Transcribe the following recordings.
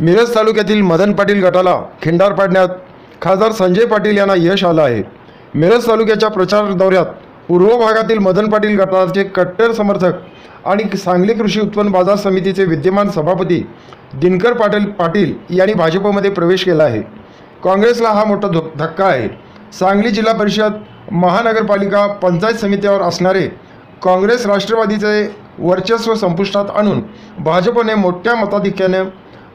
मिरज तालुक्यातील मदन पाटील गटाला खिंडार पाडण्यात खासदार संजय पाटील यांना यश आलं आहे। मिरज तालुक्याच्या प्रचार दौऱ्यात पूर्व भागातील मदन पाटील गटाचे कट्टर समर्थक आणि सांगली कृषी उत्पन्न बाजार समितीचे विद्यमान सभापती दिनकर पाटील यांनी भाजपमध्ये प्रवेश केला आहे। काँग्रेसला हा मोठा धक्का आहे। सांगली जिल्हा परिषद, महानगरपालिका, पंचायत समितीवर असणारे काँग्रेस राष्ट्रवादीचे वर्चस्व संपुष्टात आणून भाजपने मोठ्या मताधिक्याने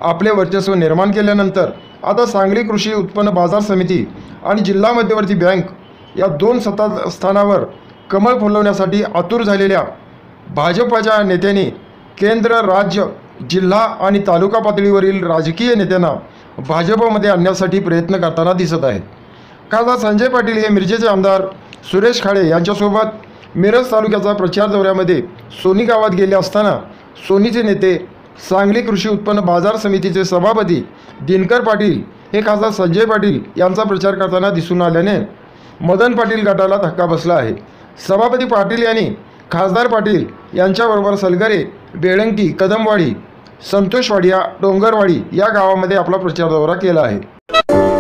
आपले वर्चस्व निर्माण केल्यानंतर आता सांगली कृषी उत्पन्न बाजार समिती आणि जिल्हा मध्यवर्ती बँक या दोन सत्ता स्थानावर कमळ फुलवण्यासाठी आतुर झालेल्या भाजपच्या नेत्यांनी केंद्र, राज्य, जिल्हा आणि तालुका पातळीवरील राजकीय नेत्यांना भाजपमध्ये आणण्यासाठी प्रयत्न करताना दिसत आहेत। खासदार संजय पाटील हे मिरजेचे आमदार सुरेश खाडे यांच्यासोबत मिरज तालुक्याचा प्रचार दौऱ्यामध्ये सोनी गावात गेले असताना सोनीचे नेते सांगली कृषी उत्पन्न बाजार समितीचे सभापती दिनकर पाटील हे खासदार संजय पाटील यांचा प्रचार करताना दिसून आल्याने मदन पाटील गटाला धक्का बसला आहे। सभापती पाटील यांनी खासदार पाटील यांच्याबरोबर सलगरे, बेळंकी, कदमवाडी, संतोषवाडी, डोंगरवाडी या गावामध्ये आपला प्रचार दौरा केला आहे।